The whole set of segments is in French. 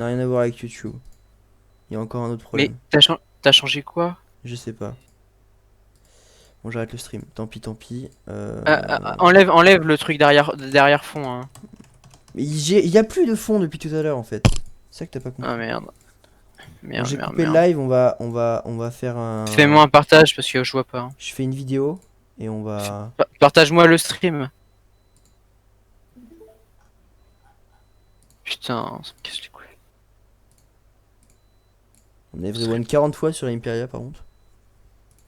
n'a rien à voir avec YouTube. Il y a encore un autre Mais problème. t'as changé quoi? Je sais pas. Bon, j'arrête le stream. Tant pis, tant pis. Enlève le truc derrière fond. Hein. Mais il y a plus de fond depuis tout à l'heure en fait. C'est ça que t'as pas Ah compris. merde. Bon, Merde, j'ai merde, coupé le merde. live, on va faire un. Fais-moi un partage parce que je vois pas. Hein. Je fais une vidéo et on va. Partage-moi le stream. Putain, ça me casse les couilles. On est everyone 40 fois sur l'Imperia par contre.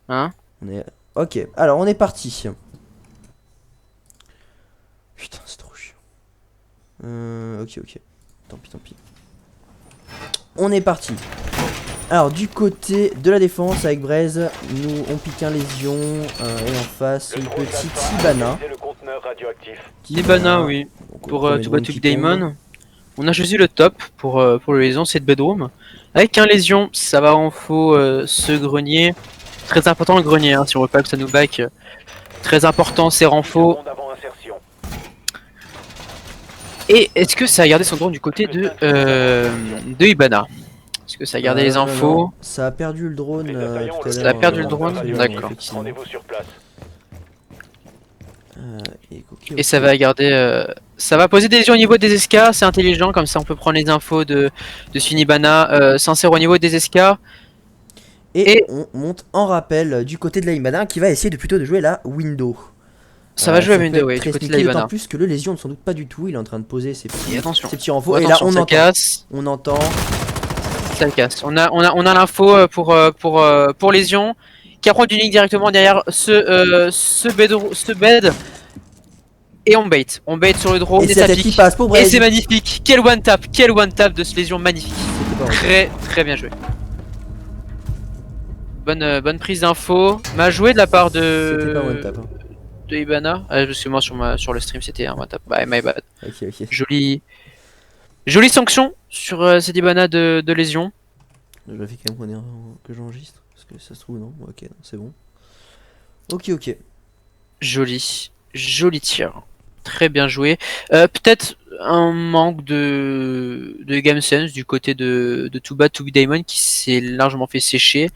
Hein? On est. Ok, alors on est parti. Putain, c'est trop chiant. Ok. Tant pis, tant pis. On est parti. Alors du côté de la défense avec Braise, nous on pique un lésion et en face une petite Hibana. Libana, oui. Donc, Pour premier To drone Battle qui tombe. Daemon. On a choisi le top pour le lésion, c'est de bedroom. Avec un lésion, ça va en faux ce grenier. Très important le grenier, hein, si on veut pas que ça nous back. Très important ces renfaux. Et est-ce que ça a gardé son drone du côté de Ibana? Est-ce que ça a gardé les Non, non, non. infos? Ça a perdu le drone tout à Ça l'heure. a perdu le drone. Absolument, D'accord. effectivement. Et ça va garder. Ça va poser des lésions au niveau des SK, c'est intelligent, comme ça on peut prendre les infos de Sunibana. Sincère au niveau des SK. Et Et on monte en rappel du côté de la Hibana qui va essayer plutôt de jouer la window. ça va jouer à peut window, être ouais, très du côté de sneaky, la d'autant Ibana. plus que le lésion ne s'en doute pas du tout. Il est en train de poser ses Et attention. petits renforts. Oh, Et là attention, on ça entend. casse. On entend. Ça casse. On a l'info pour lésion. Qui apprend du ligne directement derrière ce bed. Et on bait. On bait sur le drone Et et c'est ça la tête qui pique. passe pour Et Braise. c'est magnifique. Quel one tap de ce lésion magnifique. C'était pas vrai. Très très bien joué. Bonne prise d'info. M'a joué de la part C'était pas one tap. Hein. de Ibana. Parce que moi sur le stream c'était un one tap. Bah, my bad. Ok. Jolie sanction sur cette Ibana de lésion. Je vérifie quand même que j'enregistre. Parce que ça se trouve, non. Ok, c'est bon. Ok. Joli tir. Très bien joué. Peut-être un manque de game sense du côté de Too Bad To Be Diamond qui s'est largement fait sécher.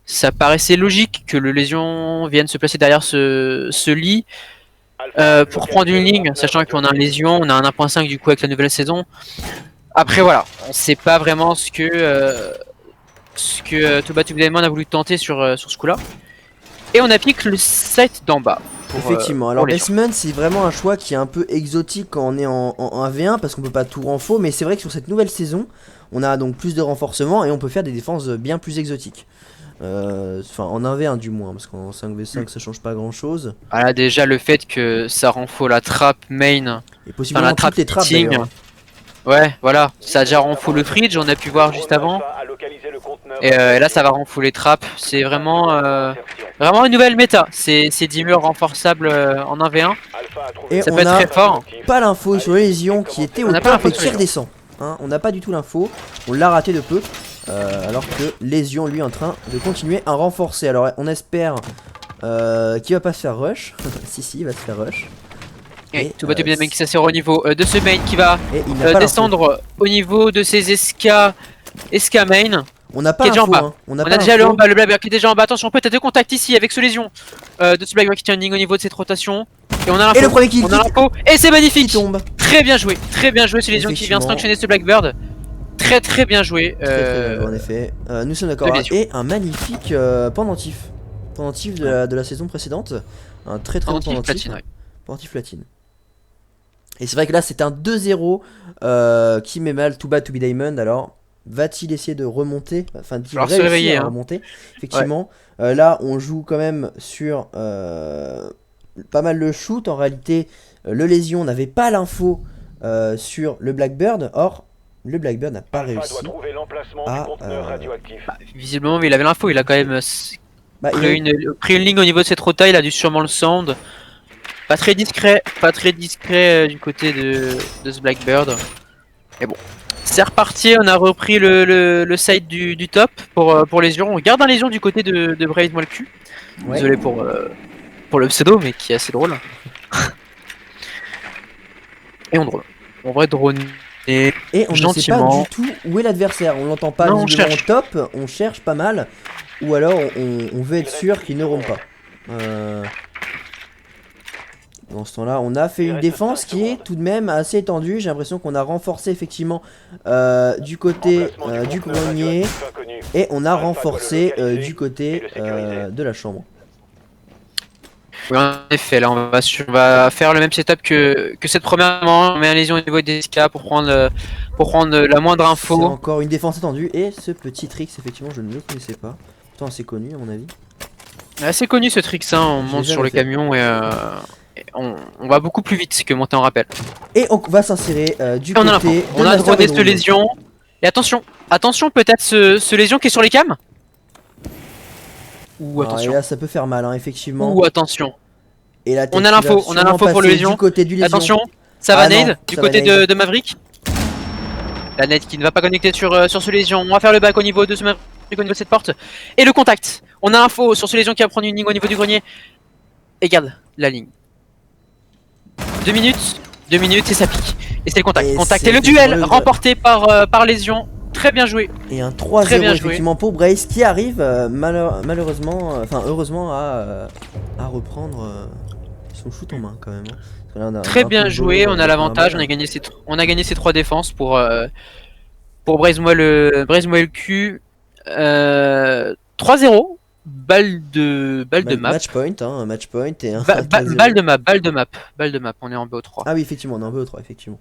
Ça paraissait logique que le lésion vienne se placer derrière ce lit pour prendre une ligne, sachant qu'on a un lésion, on a un 1.5 du coup avec la nouvelle saison. Après voilà, on sait pas vraiment ce que Too Bad To Be Diamond a voulu tenter sur ce coup-là. Et on applique le site d'en bas. Effectivement, alors Basement c'est vraiment un choix qui est un peu exotique quand on est en 1v1 parce qu'on peut pas tout renfo, mais c'est vrai que sur cette nouvelle saison, on a donc plus de renforcement et on peut faire des défenses bien plus exotiques. Enfin en 1v1 du moins, parce qu'en 5v5 ça change pas grand chose. Voilà, déjà le fait que ça renfo la trappe main, Et possiblement la trappe toutes les trappes hitting. d'ailleurs. Ouais, voilà, ça a déjà renfo le fridge, on a pu voir juste avant. Et là ça va renfo les trappes. C'est vraiment une nouvelle méta. C'est 10 murs renforçables en 1v1. Et Ça on peut être a très fort. pas l'info sur les lésions qui était au On n'a pas top l'info et sur qui les redescend. Hein, on n'a pas du tout l'info, on l'a raté de peu. Alors que Lésion lui est en train de continuer à renforcer. Alors on espère qu'il va pas se faire rush. Si, il va se faire rush. Et tout va bien qui s'assure au niveau de ce main qui va et il n'a pas descendre au niveau de ses SK main. On n'a pas qui est déjà en l'info, bas. hein. On a déjà le Blackbird qui est déjà en bas. Attention, peut-être deux contacts ici avec ce lésion de ce Blackbird qui tient une ligne au niveau de cette rotation. Et on a l'info. Et le premier kill, on a l'info. Et c'est magnifique. Qui tombe. Très bien joué ce lésion qui vient sanctionner ce Blackbird. Très bien joué. Très bien joué en effet. Nous sommes d'accord. Et un magnifique pendentif. Pendentif de la saison précédente. Un très bon pendentif. Platine, ouais. Pendentif platine. Et c'est vrai que là c'est un 2-0 qui met mal Too Bad To Be Diamond. Alors va-t-il essayer de remonter, enfin de réussir à remonter? Effectivement, ouais. Là on joue quand même sur pas mal le shoot. En réalité le lésion n'avait pas l'info sur le Blackbird. Or le Blackbird n'a pas réussi à... visiblement il avait l'info, il a quand même pris une ligne au niveau de cette rota, il a dû sûrement le sound. Pas très discret du côté de ce Blackbird. Mais bon, c'est reparti, on a repris le side du top pour lésion. On garde un lésion du côté de Braise moi le cul. Ouais. Désolé pour le pseudo, mais qui est assez drôle. Et on drone. On va drone Et on ne sait pas du tout où est l'adversaire. On l'entend pas visiblement top, on cherche pas mal. Ou alors on veut être sûr qu'il ne rompt pas. Dans ce temps-là, on a fait une défense qui est tout de même assez étendue. J'ai l'impression qu'on a renforcé effectivement du côté du grenier. Et on a renforcé du côté de la chambre. Oui, en effet, là on va faire le même setup que cette première manche. On met un lésion au niveau des SK pour prendre la moindre info. C'est encore une défense étendue. Et ce petit trick, effectivement, je ne le connaissais pas. Pourtant assez connu à mon avis. Assez connu ce trick, ça. On monte sur le camion et on va beaucoup plus vite que monter en rappel. Et on va s'insérer du côté. On a droné cette lésion. Et attention, peut-être ce lésion qui est sur les cams. Ou attention. Et là ça peut faire mal hein, effectivement. Ou attention. Et la on a l'info pour le lésion. Du côté du lésion. Attention, ça va nade du côté de Maverick. La nade qui ne va pas connecter sur ce lésion. On va faire le back au niveau de ce Maverick, au niveau de cette porte. Et le contact. On a l'info sur ce lésion qui va prendre une ligne au niveau du grenier. Et garde la ligne. 2 minutes et ça pique. Et c'est le contact. Et le duel remporté par lésion. Très bien joué. Et un 3-0 effectivement pour Brace qui arrive malheureusement, enfin heureusement à reprendre son shoot en main quand même. Là, très bien joué, on a l'avantage, on a gagné ces 3 défenses pour Braise-moi le cul. 3-0. Balle de map. Match point, hein, un match point et un balle de map, on est en BO3. Ah oui, effectivement, on est en BO3, effectivement.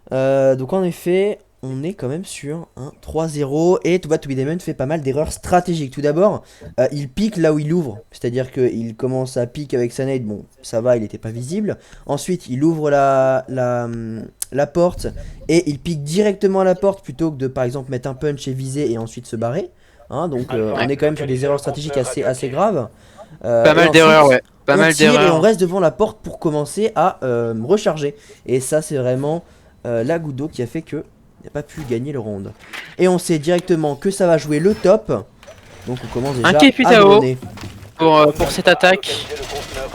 Donc en effet, on est quand même sur un 3-0 et Too Bad To Be Diamond fait pas mal d'erreurs stratégiques. Tout d'abord, il pique là où il ouvre, c'est-à-dire qu'il commence à pique avec sa nade, bon ça va, il n'était pas visible. Ensuite, il ouvre la porte et il pique directement à la porte plutôt que de par exemple mettre un punch et viser et ensuite se barrer. Hein, donc on est quand même sur des erreurs stratégiques assez graves. Pas mal d'erreurs, ouais. Pas mal d'erreurs. Et on reste devant la porte pour commencer à recharger. Et ça c'est vraiment la goutte d'eau qui a fait que il n'a pas pu gagner le round. Et on sait directement que ça va jouer le top. Donc on commence déjà à donner. Pour cette attaque.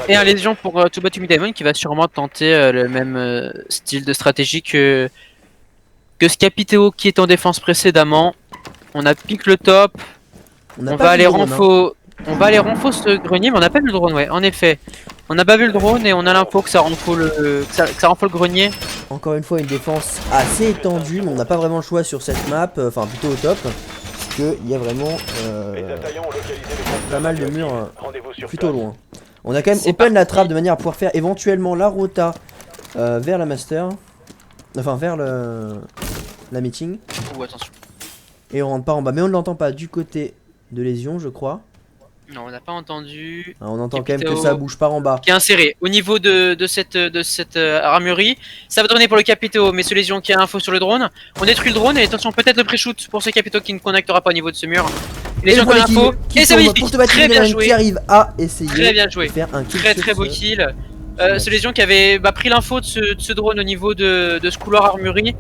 Et un lésion pour Too Bad To Be Diamond qui va sûrement tenter le même style de stratégie que Scapiteo qui est en défense précédemment. On a piqué le top. On va aller renfo ce grenier, mais on n'a pas vu le drone, ouais, en effet. On n'a pas vu le drone et on a l'info que ça renfo le grenier. Encore une fois, une défense assez étendue, mais on n'a pas vraiment le choix sur cette map, enfin plutôt au top. Parce qu'il y a vraiment pas mal de murs plutôt loin. On a quand même open la trappe de manière à pouvoir faire éventuellement la rota vers la master. Enfin, vers la meeting. Attention. Et on rentre pas en bas, mais on ne l'entend pas du côté de lésion, je crois. Non, on n'a pas entendu. On entend quand même que ça bouge par en bas. Qui est inséré au niveau de cette armurerie. Ça va tourner pour le Capitao, mais ce lésion qui a info sur le drone. On détruit le drone et attention, peut-être le pré-shoot pour ce Capitao qui ne connectera pas au niveau de ce mur. Lésion qui a info. Et c'est magnifique. Très bien joué. Qui arrive à essayer de faire un très beau kill. Ce lésion qui avait pris l'info de ce drone au niveau de ce couloir armurerie.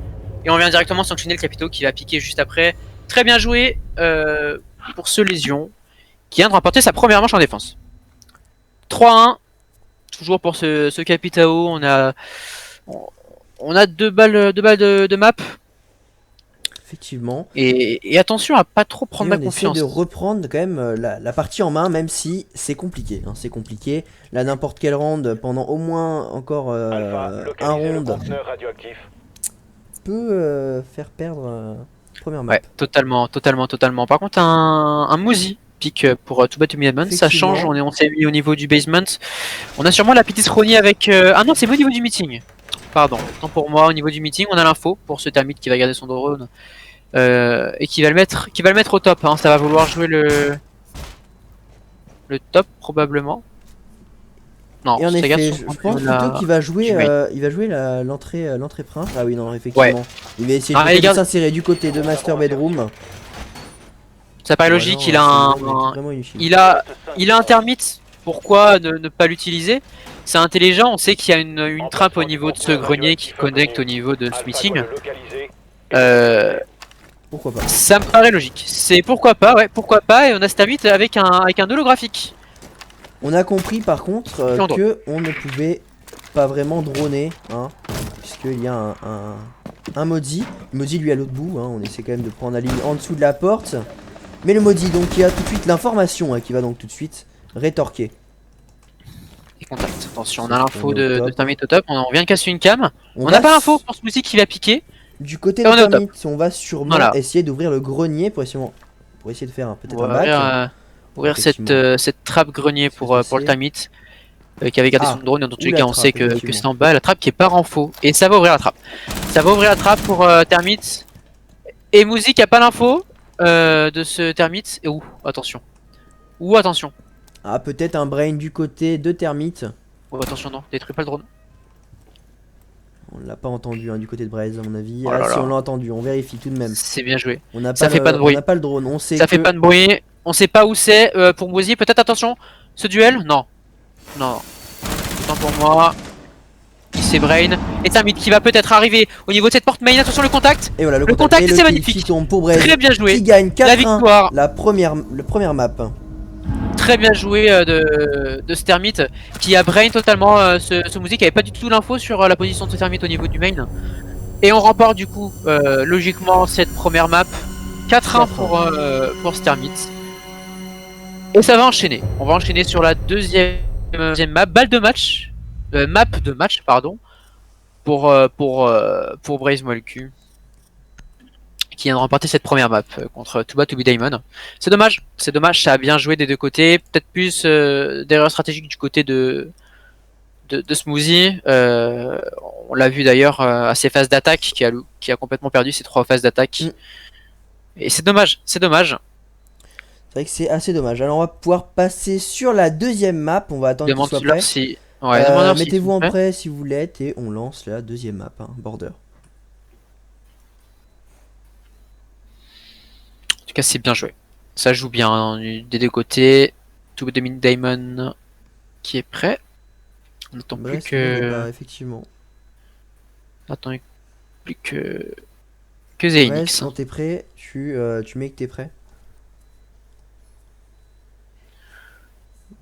Et on vient directement sanctionner le Capitao qui va piquer juste après. Très bien joué pour ce lésion qui vient de remporter sa première manche en défense. 3-1, toujours pour ce Capitao. On a 2 balles de map. Effectivement. Et attention à pas trop prendre la confiance. On essaie de reprendre quand même la partie en main, même si c'est compliqué. Hein, c'est compliqué. Là, n'importe quel round, pendant au moins encore un round, peut faire perdre première map. Ouais, totalement. Par contre, un Mouzi pique pour Too Bad To Be Diamond, ça change, on s'est mis au niveau du basement. On a sûrement la petite Ronnie avec... Ah non, c'est au niveau du meeting. Pardon, tant pour moi, au niveau du meeting, on a l'info pour ce termite qui va garder son drone. Et qui va le mettre au top, hein. Ça va vouloir jouer le top probablement. Non, et en effet, je pense plutôt qu'il va jouer, l'entrée prince. Ah oui, non, effectivement. Ouais. Il va essayer de s'insérer du côté de Master Bedroom. Ça paraît logique, il a un termite. Pourquoi ne pas l'utiliser? C'est intelligent, on sait qu'il y a une trappe au niveau de ce grenier qui connecte au niveau de ce meeting. Pourquoi pas? Ça me paraît logique. C'est pourquoi pas, et on a ce termite avec un holographique. On a compris par contre que on ne pouvait pas vraiment droner, hein, puisqu'il y a un Maudit. Le Maudit lui à l'autre bout, hein. On essaie quand même de prendre la ligne en dessous de la porte. Mais le Maudit donc qui a tout de suite l'information, hein, qui va donc tout de suite rétorquer. Et contact. Attention, on a l'info de Termite au top. On vient de casser une cam. On n'a pas l'info pour Smoothie qui va piquer. Du côté de Termite, on va sûrement essayer d'ouvrir le grenier pour essayer de faire peut-être un back. Ouvrir cette trappe grenier pour le Termite. Qui avait gardé son drone, et dans tous les cas on sait que c'est en bas, la trappe qui est pas renfo. Et ça va ouvrir la trappe. Ça va ouvrir la trappe pour Termite. Et Mouzik a pas l'info de ce Termite. Et où attention. Où attention. Ah, peut-être un brain du côté de Termite. Oh, attention, non, détruis pas le drone. On l'a pas entendu hein, du côté de Braise à mon avis. Ah, si on l'a entendu, on vérifie tout de même. C'est bien joué. Ça fait pas de bruit. On n'a pas le drone, on sait. Ça fait pas de bruit. On sait pas où c'est pour Mouzik. Peut-être attention. Ce duel. Non. Non. Autant pour moi. C'est Brain. Et Termite qui va peut-être arriver au niveau de cette porte main. Attention le contact. Et voilà le contact, c'est magnifique. Qui tombe pour Braise. Très bien joué. Qui gagne 4-1. La victoire. La première map. Très bien joué de ce Termite qui a Brain totalement. Ce Mouzik avait pas du tout l'info sur la position de ce Termite au niveau du main. Et on remporte du coup logiquement cette première map. 4-1 pour ce Termite. Et ça va enchaîner. On va enchaîner sur la deuxième map. Map de match pardon. Pour Braise Molku. Qui vient de remporter cette première map contre Tuba To Be Diamond. C'est dommage, ça a bien joué des deux côtés. Peut-être plus d'erreurs stratégiques du côté de Smoothie. On l'a vu d'ailleurs à ses phases d'attaque, qui a complètement perdu ses 3 phases d'attaque. Et c'est dommage. C'est vrai que c'est assez dommage. Alors on va pouvoir passer sur la deuxième map. On va attendre qu'il soit prêt. Si... mettez-vous en prêt si vous l'êtes et on lance la deuxième map, hein, Border. En tout cas, c'est bien joué. Ça joue bien hein, des deux côtés. Tout de Diamond qui est prêt. On n'attend plus que. Effectivement. On n'attend plus que Zénix. Quand t'es prêt, tu mets que t'es prêt.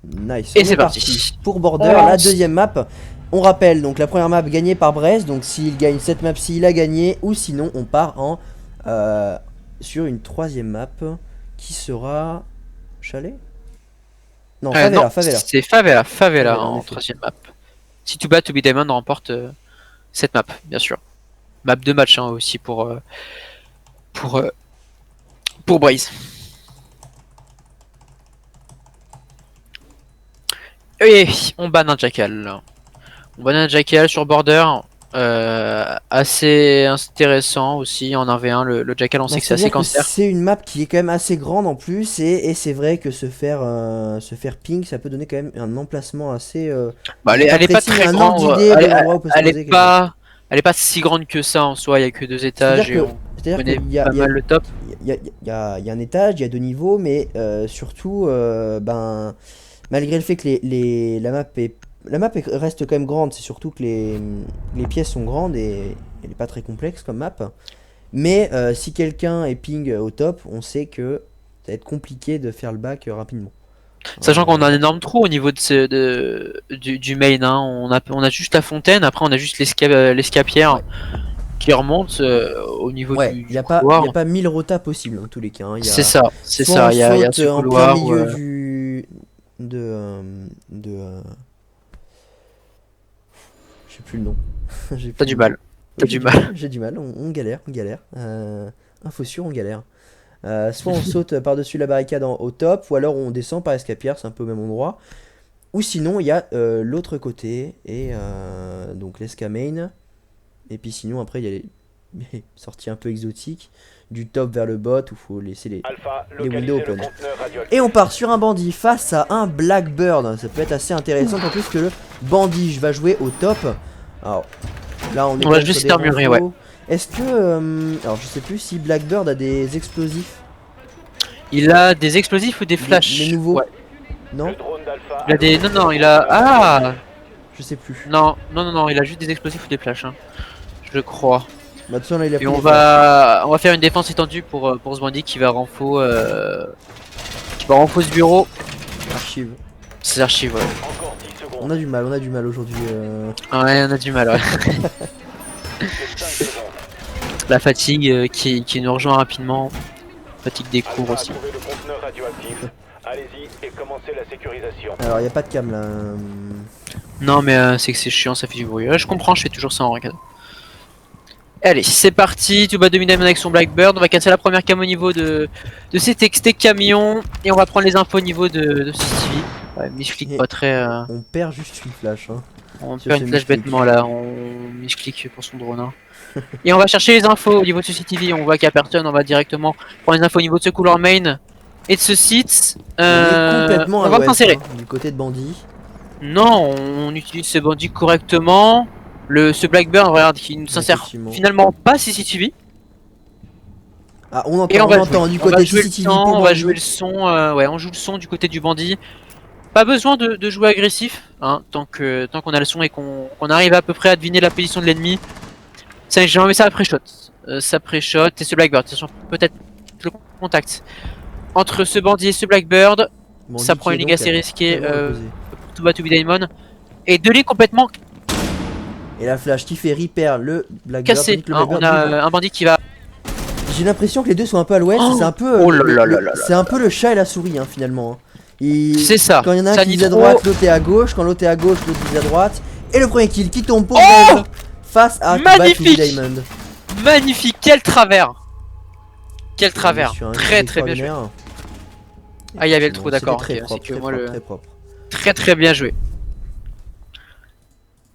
Nice. Et c'est parti. Pour Border, la deuxième map. On rappelle donc la première map gagnée par Brest. Donc s'il gagne cette map-ci, il a gagné. Ou sinon, on part en sur une troisième map qui sera Chalet. Non, Favela. C'est Favela en troisième map. Si Tuba To Be Diamond remporte cette map, bien sûr. Map de match hein, aussi pour Braze. Et on banne un Jackal. On banne un Jackal sur Border. Assez intéressant aussi en 1v1 le Jackal, on sait que c'est assez cancer. C'est une map qui est quand même assez grande en plus et c'est vrai que se faire ping ça peut donner quand même un emplacement assez elle est pas très grande, elle est pas si grande que ça en soi, il y a que 2 étages et on connaît pas mal le top. Il y a un étage, il y a 2 niveaux mais surtout malgré le fait que la map reste quand même grande, c'est surtout que les pièces sont grandes et elle est pas très complexe comme map. Mais si quelqu'un est ping au top, on sait que ça va être compliqué de faire le back rapidement. Sachant qu'on a un énorme trou au niveau du main, hein. On a juste la fontaine, après on a juste l'escapière qui remonte au niveau du il n'y a pas 1000 rotas possibles en tous les cas. Hein. C'est ça, il y a ce couloir en plein milieu je sais plus le nom. T'as du mal. J'ai du mal, on galère. Info sûr, on galère. Soit on saute par-dessus la barricade au top, ou alors on descend par escapière, c'est un peu au même endroit. Ou sinon il y a l'autre côté, et donc l'escamain. Et puis sinon après il y a les sorties un peu exotiques, du top vers le bot, où il faut laisser les windows open. Et on part sur un bandit face à un Blackbird. Ça peut être assez intéressant, en plus que le bandit va jouer au top. Alors là on va juste terminer, ouais. Est-ce que alors je sais plus si Blackbird a des explosifs. Il a des explosifs ou des flashs? Les nouveaux, ouais. Non, il a des... Non, il a... Ah, je sais plus. Non, il a juste des explosifs ou des flashs, hein. Je crois. Bah, de toute façon, là, il a et on va faire une défense étendue pour ce bandit qui va renfo ce bureau. Archive. C'est archive, ouais. On a du mal aujourd'hui. Ouais, on a du mal, ouais. La fatigue qui nous rejoint rapidement. Fatigue des cours aussi. Allez-y et commencez la sécurisation. Alors, il n'y a pas de cam là. Non, mais c'est que c'est chiant, ça fait du bruit. Je comprends, je fais toujours ça en ranked. Allez, c'est parti. Tout bas de Diamond avec son Blackbird. On va casser la première cam au niveau de ces textés camions. Et on va prendre les infos au niveau de CCTV. Ouais, misclick pas très. On perd juste une flash. Hein. On perd une flash bêtement là. On misclick pour son drone. Hein. Et on va chercher les infos au niveau de ce CCTV. On voit qu'il n'y a personne. On va directement prendre les infos au niveau de ce couloir main et de ce site. On est complètement on va s'insérer. Du côté de bandit. Non, on utilise ce bandit correctement. Ce Blackbird, regarde, qui ne s'insère finalement pas CCTV. Ah, on entend du côté CCTV. On va jouer le son. Ouais, on joue le son du côté du bandit. Pas besoin de jouer agressif, hein, tant qu'on a le son et qu'on arrive à peu près à deviner la position de l'ennemi. J'ai envie ça après shot. Ça pré-shot et ce Blackbird. Peut-être le contact entre ce bandit et ce Blackbird. Bandit ça prend une ligue assez risquée pour Too Bad To Be Diamond. Et de ligue complètement. Et la flash qui fait repair le Blackbird. Cassé. On a un bandit qui va. J'ai l'impression que les deux sont un peu à l'ouest. C'est un peu. C'est un peu le chat et la souris hein, finalement. C'est ça. Quand il y en a un qui vise à droite, l'autre est à gauche. Quand l'autre est à gauche, l'autre vise à droite. Et le premier kill qui tombe pour face à Too Bad To Be Diamond. Magnifique, quel travers. Quel travers. Très bien joué. Ah, il y avait le trou, d'accord. Très propre. Très bien joué.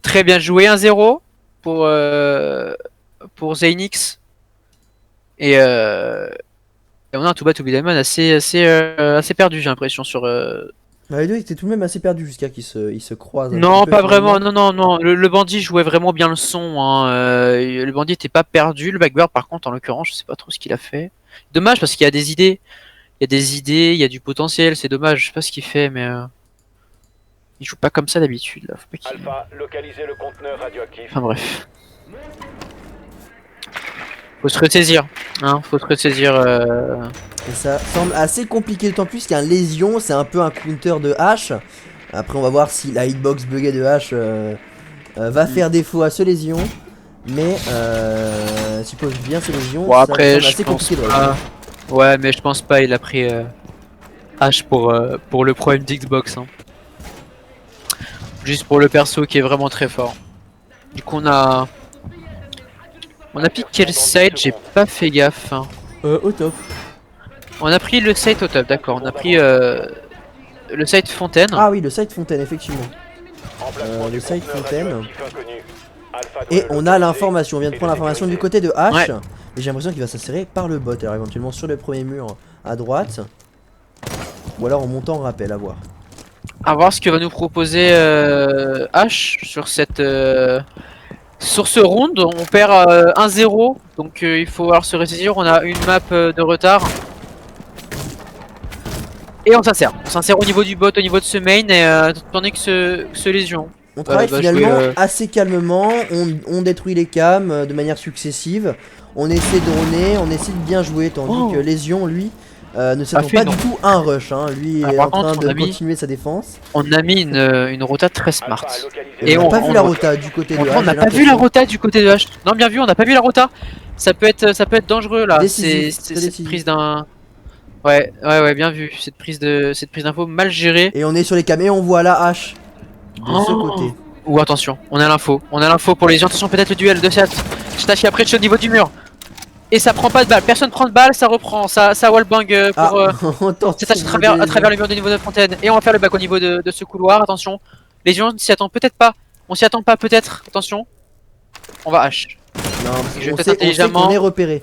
Très bien joué, 1-0 pour Zaynix. Et on a un Too Bad To Be Diamond assez perdu, j'ai l'impression, sur. Les deux étaient tout de même assez perdus jusqu'à qu'ils se croisent. Non, pas vraiment. Non. Le bandit jouait vraiment bien le son. Hein. Le bandit était pas perdu. Le Blackbird, par contre, en l'occurrence, je sais pas trop ce qu'il a fait. Dommage parce qu'il y a des idées. Il y a du potentiel. C'est dommage. Je sais pas ce qu'il fait, mais il joue pas comme ça d'habitude. Là. Faut pas Alpha, localisez le conteneur radioactif. Enfin bref. Faut se ressaisir. Hein, faut se ressaisir. Et ça semble assez compliqué, d'autant plus qu'un lésion, c'est un peu un counter de H. Après, on va voir si la hitbox buggée de H va faire défaut à ce lésion. Mais s'il pose bien ce lésion, bon, après, ça semble assez compliqué de pas... Ouais, mais je pense pas. Il a pris H pour le problème d'Xbox. Hein. Juste pour le perso qui est vraiment très fort. Du coup, on a piqué le site, j'ai pas fait gaffe. Hein. Au top. On a pris le site au top, d'accord. On a pris le site Fontaine. Ah oui, le site Fontaine, effectivement. Le site Fontaine. Et on a l'information. On vient de prendre l'information du côté de H. Ouais. Et j'ai l'impression qu'il va s'insérer par le bot. Alors éventuellement sur le premier mur à droite. Ou alors en montant en rappel, à voir. À voir ce que va nous proposer H sur cette. Sur ce round, on perd 1-0, donc il faut alors se ressaisir. On a une map de retard. Et on s'insère. On s'insère au niveau du bot, au niveau de ce main, et tandis que ce lésion. On travaille finalement assez calmement. On détruit les cams de manière successive. On essaie de droner, on essaie de bien jouer, tandis que Lésion, lui, ne s'attend pas du tout à un rush. Hein. Lui est en train de continuer sa défense. On a mis une rota très smart. Et on n'a pas vu la rota du côté de H. On n'a pas vu la rota du côté de H. Non, bien vu, on n'a pas vu la rota. Ça peut être dangereux là. C'est cette prise d'un. Ouais, bien vu. Cette prise d'info mal gérée. Et on est sur les cams et on voit la H de ce côté. Ou attention, on a l'info. On a l'info pour les gens. Attention, peut-être le duel de cette. Chitachi après au niveau du mur. Et ça prend pas de balle, personne prend de balle, ça reprend, ça wallbang pour Chitachi à travers le mur du niveau de Fontaine. Et on va faire le back au niveau de ce couloir, attention. Les gens s'y attendent peut-être pas. On s'y attend pas peut-être, attention. On va H. Non, on sait qu'on est repéré.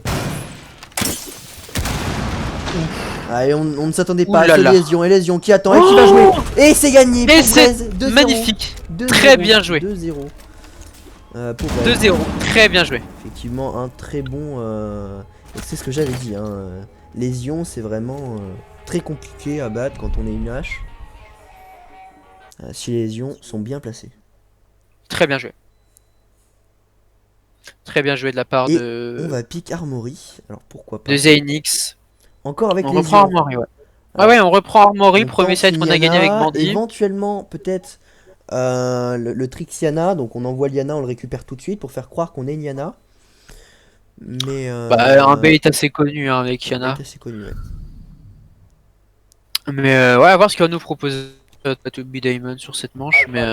Ah, et on ne s'attendait pas à ce Lésion et Lésion qui attend et qui va jouer. Et c'est gagné pour Braise, 2-0. Magnifique, très bien joué. 2-0. 2-0, très bien joué. Effectivement, un très bon. C'est ce que j'avais dit. Hein. Lésion, c'est vraiment très compliqué à battre quand on est une hache. Si les lésions sont bien placées. Très bien joué. Très bien joué de la part de. On va pick Armory. Alors pourquoi pas. De Zaynix. Encore avec on reprend Armory, ouais. Ouais, on reprend Armory. Premier set qu'on a gagné avec Bandit. Éventuellement, peut-être. Le Trixiana, donc on envoie Liana, on le récupère tout de suite pour faire croire qu'on est Liana. Mais un bait assez connu hein, avec Yana. Assez connu, ouais. Mais ouais, à voir ce qu'il va nous proposer Toby Diamond sur cette manche, mais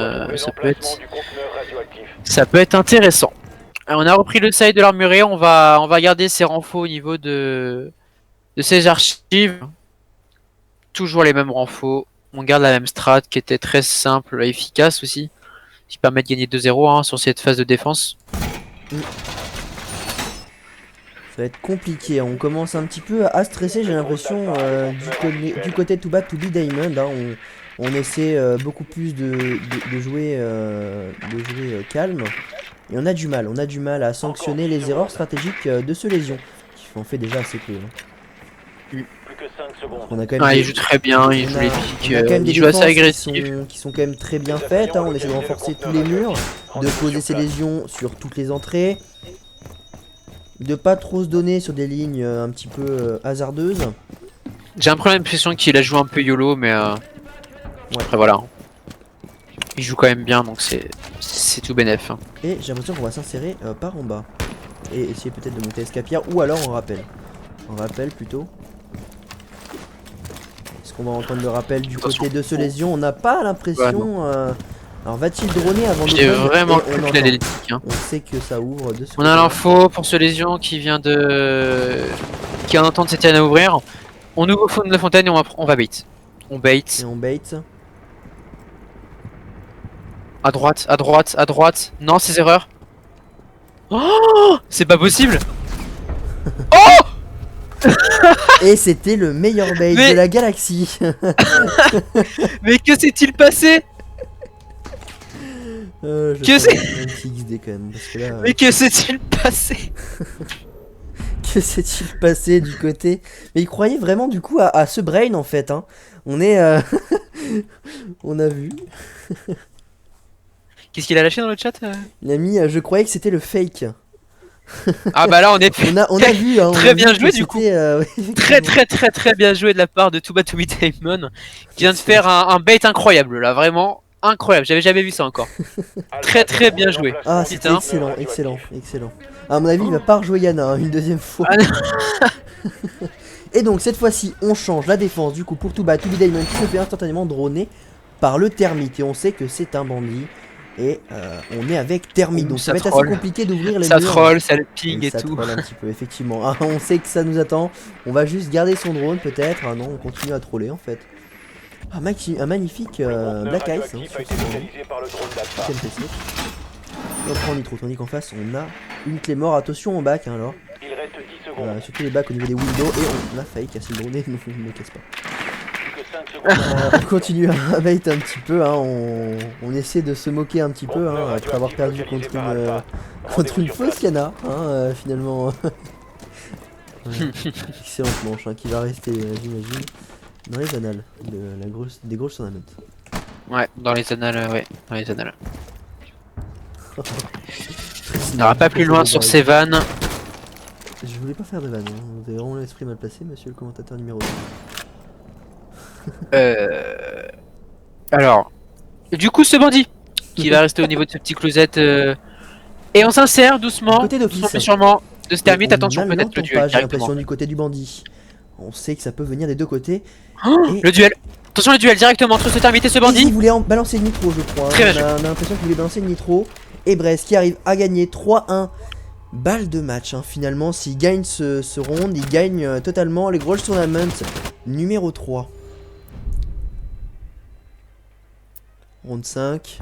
ça peut être intéressant. Alors, on a repris le side de l'armurier, on va garder ses renfaux au niveau de ses archives. Toujours les mêmes renfaux. On garde la même strat qui était très simple et efficace aussi, qui permet de gagner 2-0 hein, sur cette phase de défense. Ça va être compliqué, on commence un petit peu à stresser, j'ai l'impression, du côté de Tubi Diamond. Hein, on essaie beaucoup plus de jouer, calme. Et on a du mal à sanctionner les erreurs stratégiques de ce Légion, qui en fait déjà assez peu. Hein. On a quand même il joue très bien, il joue les piques, il joue assez agressif. Qui sont quand même très bien faites, hein. On essaie de renforcer tous les murs, de poser ses légions sur toutes les entrées, de pas trop se donner sur des lignes un petit peu hasardeuses. J'ai un peu l'impression qu'il a joué un peu YOLO, mais après voilà. Il joue quand même bien, donc c'est tout bénef. Hein. Et j'ai l'impression qu'on va s'insérer par en bas. Et essayer peut-être de monter Escapia, ou alors en rappel. En rappel plutôt. Est-ce qu'on va entendre le rappel du côté de ce Légion? On n'a pas l'impression... Alors va-t-il droner avant de... J'ai vraiment cru qu'il allait le pique, hein. On sait que ça ouvre de ce On a l'info pour ce Légion qui vient de... qui a entendre Sétienne à ouvrir. On ouvre au fond de la fontaine et on va bait. On bait. Et on bait. À droite, à droite, à droite. Non, ces erreurs. Oh, c'est pas possible. Oh. Et c'était le meilleur bait de la galaxie. Mais que s'est-il passé? Que c'est un petit XD quand même, parce que là, mais que s'est-il passé? Que s'est-il passé du côté? Mais il croyait vraiment du coup à ce brain en fait. Hein. On est... on a vu. Qu'est-ce qu'il a lâché dans le chat? Il a mis je croyais que c'était le fake. Ah bah là on est on a vu hein, très bien joué du coup. Ouais, très bien joué de la part de Tuba Diamond qui vient de faire un bait incroyable là, vraiment incroyable, j'avais jamais vu ça encore. Très bien joué. Ah c'était excellent. À mon avis il va pas rejouer Yana hein, une deuxième fois. Et donc cette fois-ci on change la défense du coup pour Tubi Diamond qui se fait instantanément droner par le termite. Et on sait que c'est un bandit. Et on est avec Thermite, donc ça va être assez compliqué d'ouvrir les murs. Ça troll, ça le ping et ça tout. Troll un petit peu, effectivement. Ah, on sait que ça nous attend. On va juste garder son drone peut-être. Ah non, on continue à troller en fait. Ah, un magnifique Black Ice. Hein, sur NPC. On prend Nitro, tandis qu'en face on a une Claymore. Attention au back hein, alors. Surtout les backs au niveau des windows. Et on a failli casser le drone et ne me casse pas. On continue à bait un petit peu, hein. On essaie de se moquer un petit peu hein, après avoir perdu contre une fausse Yana hein, finalement. Excellente manche hein, qui va rester j'imagine dans les annales des grosses tournaments. Ouais, dans les annales, dans les annales. On n'ira pas plus loin sur ces vannes. Je voulais pas faire de vannes, hein. Vous avez vraiment l'esprit mal placé monsieur le commentateur numéro 2. Alors, du coup, ce bandit qui va rester au niveau de ce petit closette et on s'insère doucement, mais sûrement de ce termite. Attention, peut-être le duel. J'ai l'impression du côté du bandit. On sait que ça peut venir des deux côtés. Le duel. Attention, le duel directement entre ce termite et ce bandit. Il voulait balancer le nitro, je crois. Très bien. On a l'impression qu'il voulait balancer le nitro. Et Brest qui arrive à gagner 3-1. Balle de match, hein. Finalement, s'il gagne ce round, il gagne totalement les Grolsch Tournament numéro 3. Round 5.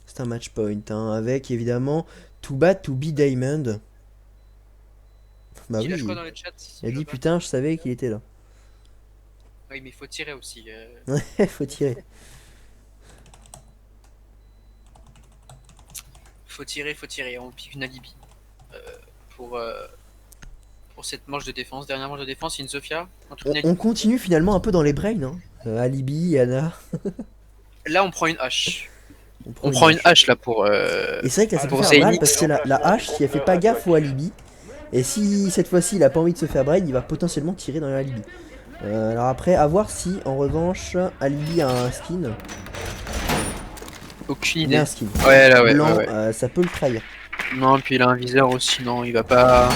C'est un match point hein, avec évidemment Tubi Diamond. Bah oui, il a dit putain je savais qu'il était là. Oui mais il faut tirer aussi. Ouais faut tirer. Faut tirer, on pique une alibi. Pour cette manche de défense, dernière manche de défense, une Zofia. On continue finalement un peu dans les brains hein. Alibi, Yana. Là on prend une hache. On prend une hache là pour. Et c'est vrai que là ça peut faire mal parce que la hache, si elle fait pas gaffe au alibi, et si cette fois-ci il a pas envie de se faire brain, il va potentiellement tirer dans l'alibi. Alors après, à voir si en revanche alibi a un skin. Aucune Il idée. a un skin. Ouais là blanc, ouais. Ça peut le trahir. Non, puis il a un viseur aussi, non, il va pas.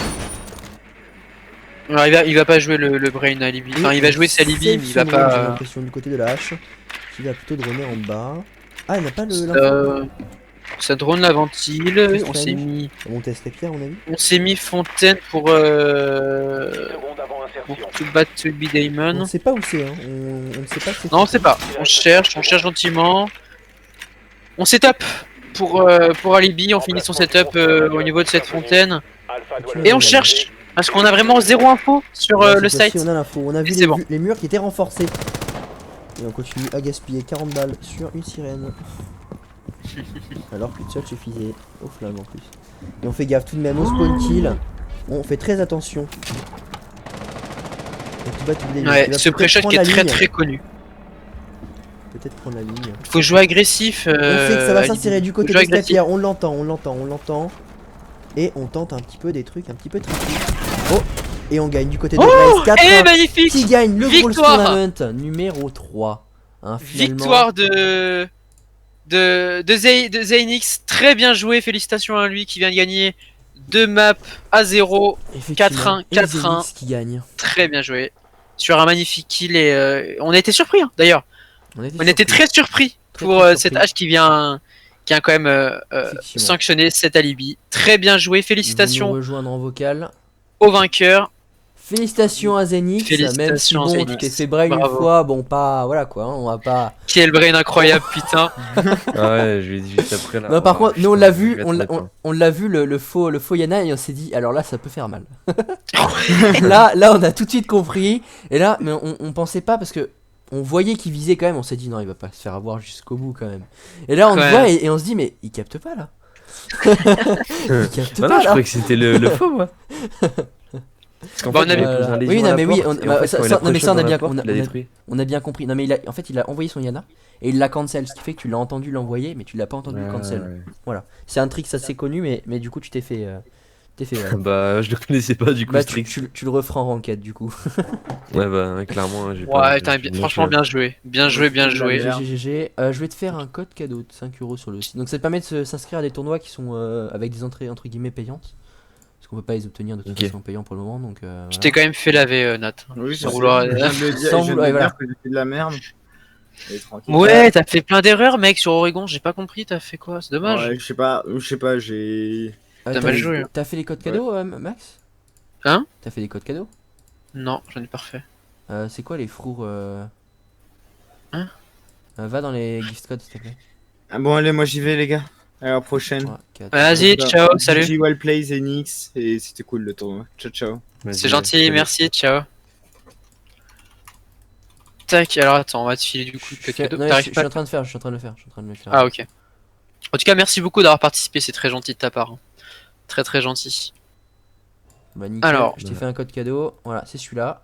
Alors, il va pas jouer le Brain Alibi. Enfin, il va jouer ses Alibi, mais il va J'ai pas. l'impression du côté de la hache. Qui va plutôt droner en bas. Ah, il n'a pas l'info. Ça drone la ventile. On s'est mis. On teste la pierre, on a vu. On s'est mis fontaine pour. Pour To Bad To Be Damon. On sait pas où c'est, hein. On ne sait pas. Non, on sait pas. On cherche gentiment. On setup pour Alibi. On finit son setup au niveau de cette fontaine. Et on cherche. Parce qu'on a vraiment zéro info sur le site. On a l'info, on a vu les murs qui étaient renforcés. Et on continue à gaspiller 40 balles sur une sirène. Alors que seul suffisait au flingue en plus. Et on fait gaffe tout de même au spawn kill. On fait très attention. Ouais, ce pré-shot qui est très connu. Peut-être prendre la ligne. Faut jouer agressif. On sait que ça va s'insérer du côté de la pierre. On l'entend. Et on tente un petit peu des trucs un petit peu tricky. Oh! Et on gagne du côté de Blaze 4. Et magnifique! Qui gagne le Brawl Victoire Tournament numéro 3. Hein, victoire de Zaynix. Très bien joué. Félicitations à lui qui vient de gagner 2 maps à 0. 4-1, 4-1. Qui gagne. Très bien joué. Sur un magnifique kill. Et on a été surpris hein, d'ailleurs. On était très surpris pour cette hache qui vient quand même sanctionner cet alibi. Très bien joué, félicitations. Nous rejoindre en vocal. Au vainqueur. Félicitations à Zenix, même si bon, tu t'es fait brain une fois, bon pas, voilà quoi, hein, on va pas... Quel brain incroyable putain. Ah ouais, je lui ai dit juste après là. Non par contre, nous on l'a vu, on l'a vu le faux Yana et on s'est dit, alors là ça peut faire mal. là on a tout de suite compris, et là, mais on pensait pas parce que... On voyait qu'il visait quand même, on s'est dit non il va pas se faire avoir jusqu'au bout quand même. Et là on le voit et on se dit mais il capte pas là. Il capte pas là. Je croyais que c'était le faux moi. Parce qu'en fait, oui non mais oui, ça on a bien on a bien compris. Non mais en fait il a envoyé son Yana et il l'a cancel, ce qui fait que tu l'as entendu l'envoyer mais tu l'as pas entendu le cancel. Ouais. Voilà, c'est un trick assez connu mais du coup tu t'es fait bah je le connaissais pas du coup. Bah tu le referas en ranked du coup. Ouais bah clairement j'ai pas. Franchement bien joué. Bien joué. GG. Je vais te faire un code cadeau de 5 € sur le site. Donc ça te permet de s'inscrire à des tournois qui sont avec des entrées entre guillemets payantes. Parce qu'on peut pas les obtenir de toute façon payants pour le moment donc tu t'es quand même fait laver Nat. Oui, sans vouloir dire que j'ai fait de la merde. Ouais, t'as fait plein d'erreurs mec sur Oregon, j'ai pas compris, t'as fait quoi? C'est dommage. Ouais, je sais pas, j'ai... T'as mal joué. T'as fait les codes cadeaux, Max? Hein? T'as fait les codes cadeaux? Non, j'en ai pas refait. C'est quoi les frours Hein? Va dans les gift codes s'il te plaît. Ah bon allez, moi j'y vais les gars. À la prochaine. Vas-y, ciao, salut. GG well play Zenix et c'était cool le tournoi. Ciao. C'est gentil, merci, ciao. Tac, alors attends, on va te filer du coup le cadeau. Je suis en train de le faire. Ah ok. En tout cas, merci beaucoup d'avoir participé, c'est très gentil de ta part. Très gentil. Bah nickel, alors, je t'ai fait un code cadeau, voilà, c'est celui-là.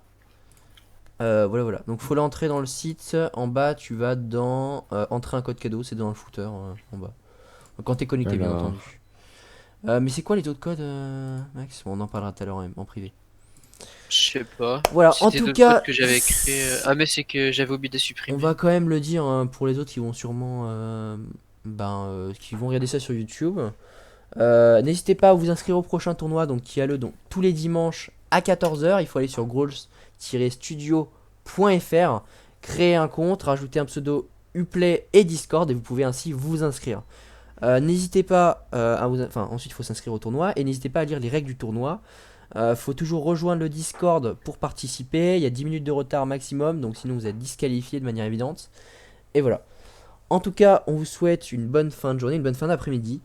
Voilà. Donc faut l'entrer dans le site, en bas tu vas dans entrer un code cadeau, c'est dans le footer en bas. Donc, quand t'es connecté bien entendu. Mais c'est quoi les autres codes Max? Bon, on en parlera tout à l'heure en privé. Je sais pas. Voilà, en tout cas que j'avais créé. Ah mais c'est que j'avais oublié de supprimer. On va quand même le dire pour les autres qui vont sûrement qui vont regarder ça sur YouTube. N'hésitez pas à vous inscrire au prochain tournoi donc qui a lieu donc tous les dimanches à 14 h. Il faut aller sur growls-studio.fr, créer un compte, rajouter un pseudo Uplay et Discord et vous pouvez ainsi vous inscrire. N'hésitez pas ensuite il faut s'inscrire au tournoi et n'hésitez pas à lire les règles du tournoi. Faut toujours rejoindre le Discord pour participer. Il y a 10 minutes de retard maximum, donc sinon vous êtes disqualifié de manière évidente. Et voilà. En tout cas, on vous souhaite une bonne fin de journée, une bonne fin d'après-midi.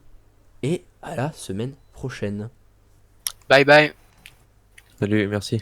Et à la semaine prochaine. Bye bye. Salut, merci.